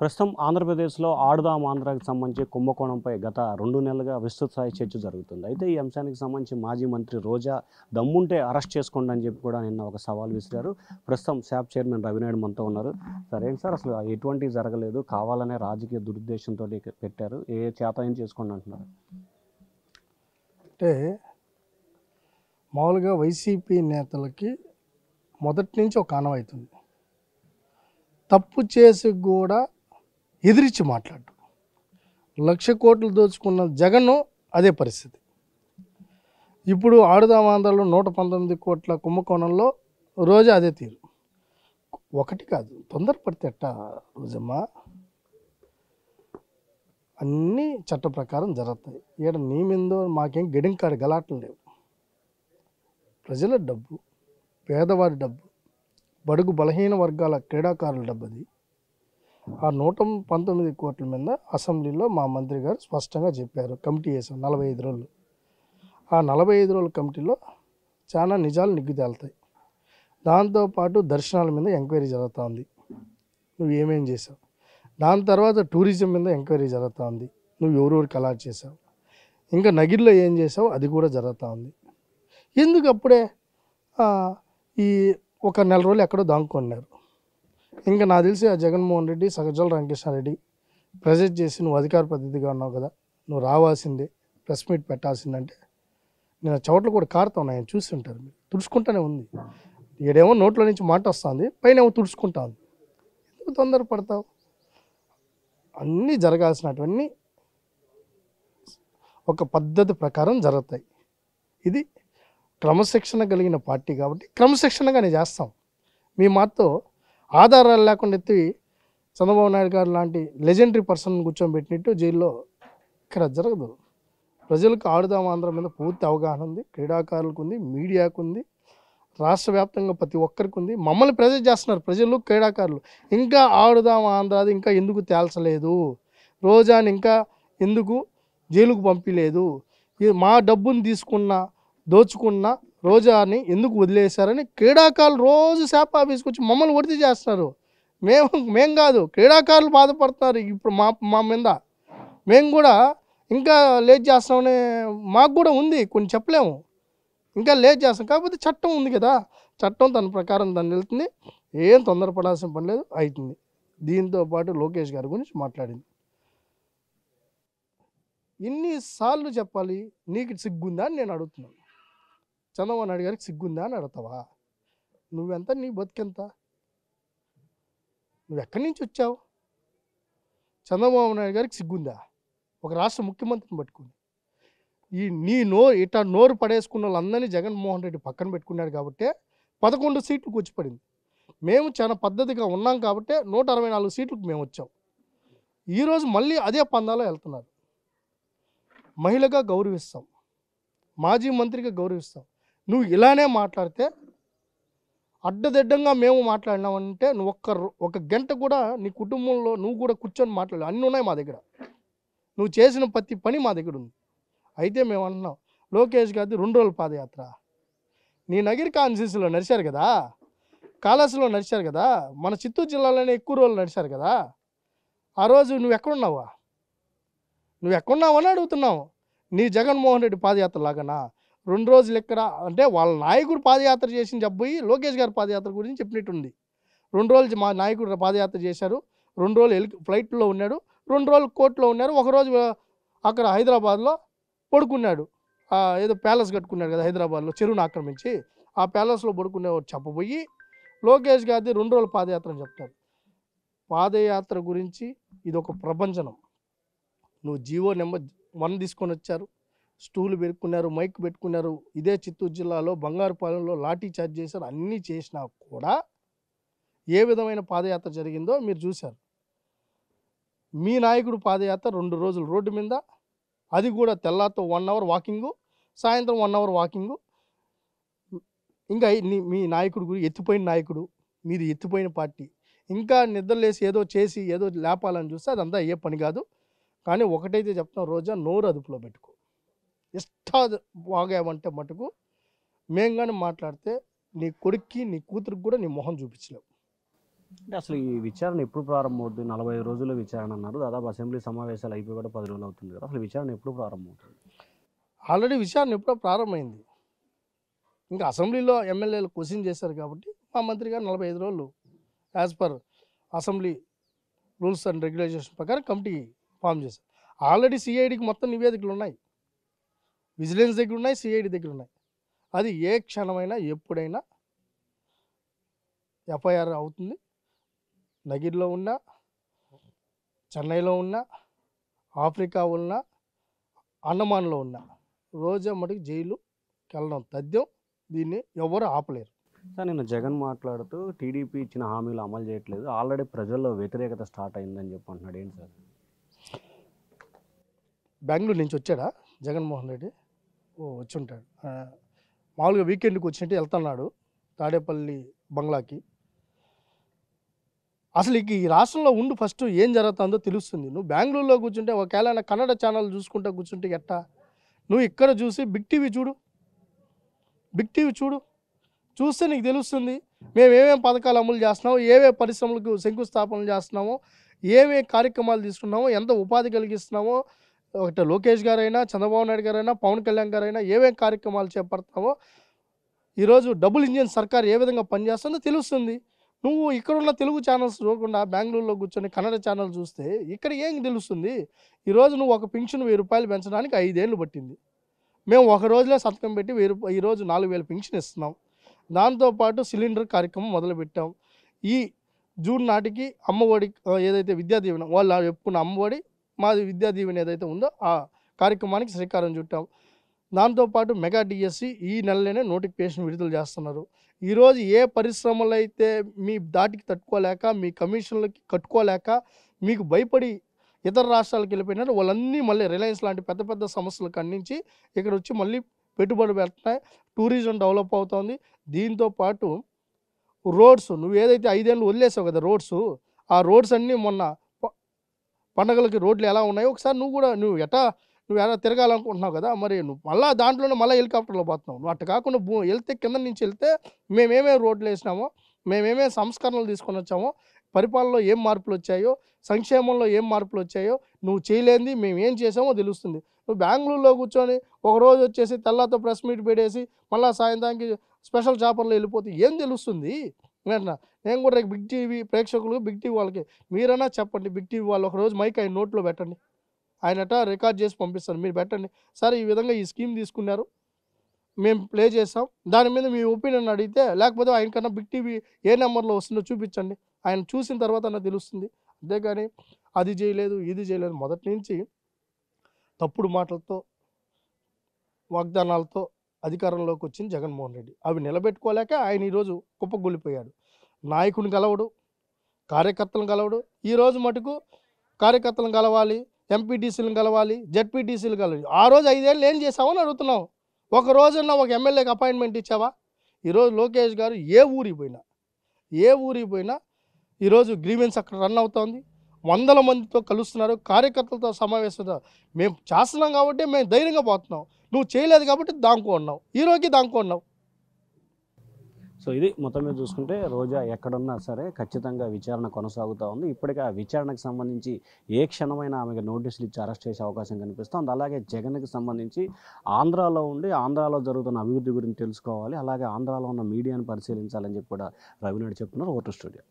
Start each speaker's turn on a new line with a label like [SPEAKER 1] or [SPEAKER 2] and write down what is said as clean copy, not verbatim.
[SPEAKER 1] ప్రస్తుతం ఆంధ్రప్రదేశ్లో ఆడుదాం ఆంధ్రాకి సంబంధించి కుంభకోణంపై గత 2 నెలలుగా విస్తృత స్థాయి చర్చ జరుగుతుంది. అయితే ఈ అంశానికి సంబంధించి మాజీ మంత్రి రోజా దమ్ముంటే అరెస్ట్ చేసుకోండి అని చెప్పి కూడా నిన్న ఒక సవాల్ విసిరారు. ప్రస్తుతం శాప్ చైర్మన్ రవినాయుడు మనతో ఉన్నారు. సార్ ఏంటి సార్ అసలు ఎటువంటివి జరగలేదు, కావాలనే రాజకీయ దురుద్దేశంతో పెట్టారు, ఏ చేతనం చేసుకోండి అంటున్నారు?
[SPEAKER 2] అంటే మామూలుగా వైసీపీ నేతలకి మొదటి నుంచి ఒక ఆనవాయితుంది. తప్పు చేసి కూడా ఎదిరించి మాట్లాడు. 1,00,000 కోట్లు దోచుకున్న జగన్ అదే పరిస్థితి. ఇప్పుడు ఆడుదాం ఆంధ్రలో 119 కోట్ల కుంభకోణంలో రోజు అదే తీరు. ఒకటి కాదు, తొందరపడితే ఎట్టా రోజమ్మా? అన్నీ చట్ట ప్రకారం జరుగుతాయి. ఈడ నీ మీందో మాకేం గడింకాడు గలాటలు లేవు. ప్రజల డబ్బు, పేదవాడి డబ్బు, బడుగు బలహీన వర్గాల క్రీడాకారుల డబ్బు. అది ఆ 119 కోట్ల మీద అసెంబ్లీలో మా మంత్రి గారు స్పష్టంగా చెప్పారు. కమిటీ వేసాం 45 రోజులు. ఆ 45 రోజుల కమిటీలో చాలా నిజాలు నిగ్గు తేలుతాయి. దాంతోపాటు దర్శనాల మీద ఎంక్వైరీ జరుగుతూ ఉంది, నువ్వు ఏమేం చేసావు. దాని తర్వాత టూరిజం మీద ఎంక్వైరీ జరుగుతూ ఉంది, నువ్వు ఎవరెవరికి అలాట్ చేసావు. ఇంకా నగిరిలో ఏం చేసావు అది కూడా జరుగుతూ ఉంది. ఎందుకు అప్పుడే ఈ ఒక నెల రోజులు ఎక్కడో దాంకున్నారు. ఇంకా నాకు తెలిసి ఆ జగన్మోహన్ రెడ్డి, సగజల రామకృష్ణారెడ్డి ప్రెజెంట్ చేసి నువ్వు అధికార పద్ధతిగా ఉన్నావు కదా, నువ్వు రావాల్సిందే, ప్రెస్ మీట్ పెట్టాల్సిందంటే నేను చోట్ల కూడా కారుతా ఉన్నాయని చూసి ఉంటారు. మీరు తుడుచుకుంటూనే ఉంది. ఈడేమో నోట్లో నుంచి మాట వస్తుంది, పైన ఏమో తుడుచుకుంటా ఉంది. ఎందుకు తొందరపడతావు? అన్నీ జరగాల్సినటువన్నీ ఒక పద్ధతి ప్రకారం జరుగుతాయి. ఇది క్రమశిక్షణ కలిగిన పార్టీ కాబట్టి క్రమశిక్షణగానే చేస్తాం. మీ మాతో ఆధారాలు లేకుండా ఎత్తి చంద్రబాబు నాయుడు గారు లాంటి లెజెండరీ పర్సన్ కూర్చోబెట్టినట్టు జైల్లో ఇక్కడ జరగదు. ప్రజలకు ఆడుదాం ఆంధ్ర మీద పూర్తి అవగాహన ఉంది, క్రీడాకారులకు ఉంది, మీడియాకు ఉంది, రాష్ట్ర వ్యాప్తంగా ప్రతి ఒక్కరికి ఉంది. మమ్మల్ని ప్రెజెంట్ చేస్తున్నారు ప్రజలు, క్రీడాకారులు. ఇంకా ఆడుదాం ఆంధ్రాది ఇంకా ఎందుకు తేల్చలేదు, రోజాని ఇంకా ఎందుకు జైలుకు పంపించలేదు, మా డబ్బును దోచుకున్న రోజాని ఎందుకు వదిలేశారని క్రీడాకారులు రోజు శాప ఆఫీస్కి వచ్చి మమ్మల్ని ఒడితి చేస్తున్నారు. మేం కాదు, క్రీడాకారులు బాధపడుతున్నారు ఇప్పుడు మా మీద. మేము కూడా ఇంకా లేట్ చేస్తామని మాకు కూడా ఉంది, కొన్ని చెప్పలేము, ఇంకా లేట్ చేస్తాం. కాకపోతే చట్టం ఉంది కదా, చట్టం తన ప్రకారం దాన్ని వెళ్తుంది. ఏం తొందరపడాల్సిన పని లేదు, అవుతుంది. దీంతోపాటు లోకేష్ గారి గురించి మాట్లాడింది. ఎన్నిసార్లు చెప్పాలి, నీకు సిగ్గుందా అని నేను అడుగుతున్నాను. చంద్రబాబు నాయుడు గారికి సిగ్గుందా అని అడుగుతావా? నువ్వెంత, నీ బతికెంత, నువ్వు ఎక్కడి నుంచి వచ్చావు? చంద్రబాబు నాయుడు గారికి సిగ్గుందా? ఒక రాష్ట్ర ముఖ్యమంత్రిని పట్టుకుని ఇట్లా నోరు పడేసుకున్న వాళ్ళందరినీ జగన్మోహన్ రెడ్డి పక్కన పెట్టుకున్నాడు కాబట్టి 11 సీట్లకు వచ్చి పడింది. మేము చాలా పద్ధతిగా ఉన్నాం కాబట్టి 164 సీట్లకు మేము వచ్చాం. ఈరోజు మళ్ళీ అదే పందాలో వెళ్తున్నారు. మహిళగా గౌరవిస్తాం, మాజీ మంత్రిగా గౌరవిస్తాం. నువ్వు ఇలానే మాట్లాడితే, అడ్డదిడ్డంగా మేము మాట్లాడినామంటే నువ్వు ఒక గంట కూడా నీ కుటుంబంలో నువ్వు కూడా కూర్చొని మాట్లాడాలి. అన్నీ ఉన్నాయి మా దగ్గర, నువ్వు చేసిన ప్రతి పని మా దగ్గర ఉంది. అయితే మేము అంటున్నాం, లోకేష్ గారిది 2 రోజుల పాదయాత్ర నీ నగిరి కాన్స్టిట్యూన్సీలో నడిచారు కదా, కాళాసులో నడిచారు కదా, మన చిత్తూరు జిల్లాలోనే ఎక్కువ రోజులు నడిచారు కదా. ఆ రోజు నువ్వు ఎక్కడున్నావని అడుగుతున్నావు. నీ జగన్మోహన్ రెడ్డి పాదయాత్ర లాగానా 2 రోజులు ఎక్కడ అంటే వాళ్ళ నాయకుడు పాదయాత్ర చేసిన జబ్బోయి లోకేష్ గారి పాదయాత్ర గురించి చెప్పినట్టుంది. 2 రోజులు మా నాయకుడు పాదయాత్ర చేశారు, 2 రోజులు ఫ్లైట్లో ఉన్నాడు, 2 రోజులు కోర్టులో ఉన్నారు, ఒకరోజు అక్కడ హైదరాబాద్లో పడుకున్నాడు. ఏదో ప్యాలెస్ కట్టుకున్నాడు కదా హైదరాబాద్లో, చెరువును ఆక్రమించి ఆ ప్యాలెస్లో పడుకునేవాడు చెప్పబోయి లోకేష్ గారిది 2 రోజుల పాదయాత్ర అని చెప్తారు. పాదయాత్ర గురించి ఇది ఒక ప్రపంచనం. నువ్వు జీవో నెంబర్ 1 తీసుకొని వచ్చారు, స్టూలు పెట్టుకున్నారు, మైక్ పెట్టుకున్నారు. ఇదే చిత్తూరు జిల్లాలో బంగారుపాలెంలో లాఠీ చార్జ్ చేశారు. అన్నీ చేసినా కూడా ఏ విధమైన పాదయాత్ర జరిగిందో మీరు చూశారు. మీ నాయకుడు పాదయాత్ర 2 రోజులు రోడ్డు మీద, అది కూడా తెల్లారితో 1 అవర్ వాకింగు, సాయంత్రం 1 అవర్ వాకింగు. ఇంకా మీ నాయకుడు ఎత్తిపోయిన నాయకుడు, మీది ఎత్తిపోయిన పార్టీ. ఇంకా నిద్రలేసి ఏదో చేసి ఏదో లేపాలని చూస్తే అదంతా ఏ పని కాదు. కానీ ఒకటైతే చెప్తాం, రోజా నోరు అదుపులో పెట్టుకో. వాగావంటే మటుకు మేము కానీ మాట్లాడితే నీ కొడుక్కి నీ కూతురికి కూడా నీ మొహం చూపించలేవు.
[SPEAKER 1] అంటే అసలు ఈ విచారణ ఎప్పుడు ప్రారంభమవుతుంది? 45 రోజుల్లో విచారణ అన్నారు. దాదాపు అసెంబ్లీ సమావేశాలు అయిపోయి కూడా 10 రోజులు అవుతుంది కదా! అసలు విచారణ ఎప్పుడు ప్రారంభమవుతుంది?
[SPEAKER 2] ఆల్రెడీ విచారణ ఎప్పుడో ప్రారంభమైంది. ఇంకా అసెంబ్లీలో ఎమ్మెల్యేలు క్వశ్చన్ చేశారు కాబట్టి మా మంత్రి గారు 45 రోజులు as per assembly rules and regulations ప్రకారం కమిటీ ఫామ్ చేశారు. ఆల్రెడీ సిఐడికి మొత్తం నివేదికలు ఉన్నాయి. విజిలెన్స్ దగ్గర ఉన్నాయి, సిఐడి దగ్గర ఉన్నాయి. అది ఏ క్షణమైనా ఎప్పుడైనా ఎఫ్ఐఆర్ అవుతుంది. నగిరిలో ఉన్నా, చెన్నైలో ఉన్నా, ఆఫ్రికా ఉన్నా, అండమాన్లో ఉన్నా రోజా మటుకు జైలుకి వెళ్ళడం తథ్యం. దీన్ని ఎవరు ఆపలేరు.
[SPEAKER 1] సార్ నిన్న జగన్ మాట్లాడుతూ టీడీపీ ఇచ్చిన హామీలు అమలు చేయట్లేదు, ఆల్రెడీ ప్రజల్లో వ్యతిరేకత స్టార్ట్ అయిందని చెప్పి అంటున్నాడు. ఏంటి సార్?
[SPEAKER 2] బెంగళూరు నుంచి వచ్చాడా జగన్మోహన్ రెడ్డి? వచ్చి ఉంటాడు. మామూలుగా వీకెండ్కి వచ్చినట్టు వెళ్తున్నాడు తాడేపల్లి బంగ్లాకి. అసలు ఈ రాష్ట్రంలో ఉండి ఫస్ట్ ఏం జరుగుతుందో తెలుస్తుంది. నువ్వు బెంగళూరులో కూర్చుంటే ఒకవేళ కన్నడ ఛానల్ చూసుకుంటూ కూర్చుంటే ఎట్టా? నువ్వు ఇక్కడ చూసి బిగ్ టీవీ చూడు, బిగ్ టీవీ చూడు, చూస్తే నీకు తెలుస్తుంది మేము ఏమేమి పథకాలు అమలు చేస్తున్నామో, ఏమేమి పరిశ్రమలకు శంకుస్థాపనలు చేస్తున్నామో, ఏమేమి కార్యక్రమాలు తీసుకున్నామో, ఎంత ఉపాధి కలిగిస్తున్నామో. ఒకటి లోకేష్ గారైనా, చంద్రబాబు నాయుడు గారైనా, పవన్ కళ్యాణ్ గారైనా ఏమేమి కార్యక్రమాలు చేపడతామో, ఈరోజు డబుల్ ఇంజిన్ సర్కార్ ఏ విధంగా పనిచేస్తుందో తెలుస్తుంది. నువ్వు ఇక్కడున్న తెలుగు ఛానల్స్ చూడకుండా బెంగళూరులో కూర్చొని కన్నడ ఛానల్ చూస్తే ఇక్కడ ఏం తెలుస్తుంది? ఈరోజు నువ్వు ఒక పెన్షన్ 1000 రూపాయలు పెంచడానికి 5 ఏళ్ళు పట్టింది. మేము ఒక రోజులో సంతకం పెట్టి 1000 ఈరోజు 4000 పెన్షన్ ఇస్తున్నాం. దాంతోపాటు సిలిండర్ కార్యక్రమం మొదలుపెట్టాం. ఈ జూన్ నాటికి అమ్మఒడి ఏదైతే విద్యా దీవెన వాళ్ళు చెప్పుకున్న అమ్మఒడి, మాది విద్యా దీవెన ఏదైతే ఉందో ఆ కార్యక్రమానికి శ్రీకారం చుట్టాం. దాంతోపాటు మెగా డిఎస్సి ఈ నెలలోనే నోటిఫికేషన్ విడుదల చేస్తున్నారు. ఈరోజు ఏ పరిశ్రమలు అయితే మీ దాటికి తట్టుకోలేక, మీ కమిషన్లకి కట్టుకోలేక, మీకు భయపడి ఇతర రాష్ట్రాలకు వెళ్ళిపోయినారు, వాళ్ళన్నీ మళ్ళీ రిలయన్స్ లాంటి పెద్ద పెద్ద సంస్థలు ఖండించి ఇక్కడ వచ్చి మళ్ళీ పెట్టుబడి పెడుతున్నాయి. టూరిజం డెవలప్ అవుతుంది. దీంతో పాటు రోడ్స్ నువ్వు ఏదైతే 5 ఏళ్ళు వదిలేసావు కదా రోడ్స్, ఆ రోడ్స్ అన్నీ మొన్న పండగలకి రోడ్లు ఎలా ఉన్నాయో ఒకసారి నువ్వు ఎలా తిరగాలనుకుంటున్నావు కదా, మరి నువ్వు మళ్ళీ దాంట్లోనే మళ్ళీ హెలికాప్టర్లో పోతున్నావు. నువ్వు అట్ట కాకుండా వెళ్తే కింద నుంచి వెళ్తే మేమేమేమి రోడ్లు వేసినామో, మేమేమేమి సంస్కరణలు తీసుకొని వచ్చామో, పరిపాలనలో ఏం మార్పులు వచ్చాయో, సంక్షేమంలో ఏం మార్పులు వచ్చాయో నువ్వు చేయలేంది మేము ఏం చేసామో తెలుస్తుంది. నువ్వు బెంగళూరులో కూర్చొని ఒకరోజు వచ్చేసి తెల్లాతో ప్రెస్ మీట్ పెట్టేసి మళ్ళీ సాయంత్రానికి స్పెషల్ చాపర్లో వెళ్ళిపోతే ఏం తెలుస్తుంది? నేను కూడా బిగ్ టీవీ ప్రేక్షకులు, బిగ్ టీవీ వాళ్ళకి మీరైనా చెప్పండి. బిగ్ టీవీ వాళ్ళు ఒకరోజు మైక్ ఆయన నోట్లో పెట్టండి, ఆయనట రికార్డ్ చేసి పంపిస్తారు, మీరు పెట్టండి. సార్ ఈ విధంగా ఈ స్కీమ్ తీసుకున్నారు, మేము ప్లే చేస్తాం, దాని మీద మీ ఒపీనియన్ అడిగితే, లేకపోతే ఆయనకన్నా బిగ్ టీవీ ఏ నెంబర్లో వస్తుందో చూపించండి, ఆయన చూసిన తర్వాత నాకు తెలుస్తుంది. అంతేగాని అది చేయలేదు, ఇది చేయలేదు, మొదటి నుంచి తప్పుడు మాటలతో, వాగ్దానాలతో అధికారంలోకి వచ్చింది జగన్మోహన్ రెడ్డి. అవి నిలబెట్టుకోలేక ఆయన ఈరోజు కుప్పగొల్లిపోయాడు. నాయకుని కలవడు, కార్యకర్తలను కలవడు. ఈరోజు మటుకు కార్యకర్తలను కలవాలి, ఎంపీటీసీలను కలవాలి, జెడ్పీటీసీలు కలవాలి. ఆ రోజు 5 ఏళ్ళు ఏం చేసావని అడుగుతున్నాం. ఒక రోజున్నా ఒక ఎమ్మెల్యేకి అపాయింట్మెంట్ ఇచ్చావా? ఈరోజు లోకేష్ గారు ఏ ఊరికి పోయినా ఈరోజు గ్రీవెన్స్ అక్కడ రన్ అవుతోంది. 100 మందితో కలుస్తున్నారు, కార్యకర్తలతో సమావేశం. మేము చేస్తున్నాం కాబట్టి మేము ధైర్యంగా పోతున్నాం. నువ్వు చేయలేదు కాబట్టి దాంకున్నావు, ఈరోజుకి దాంకున్నావు.
[SPEAKER 1] సో ఇది మొత్తం మీద చూసుకుంటే రోజా ఎక్కడున్నా సరే ఖచ్చితంగా విచారణ కొనసాగుతూ ఉంది. ఇప్పటికే ఆ విచారణకు సంబంధించి ఏ క్షణమైనా ఆమెకు నోటీసులు ఇచ్చి అరెస్ట్ చేసే అవకాశం కనిపిస్తుంది. అలాగే జగన్కి సంబంధించి ఆంధ్రాలో ఉండి ఆంధ్రాలో జరుగుతున్న అభివృద్ధి గురించి తెలుసుకోవాలి, అలాగే ఆంధ్రాలో ఉన్న మీడియాను పరిశీలించాలని చెప్పి కూడా రవినాయుడు చెప్తున్నారు. Vote studio.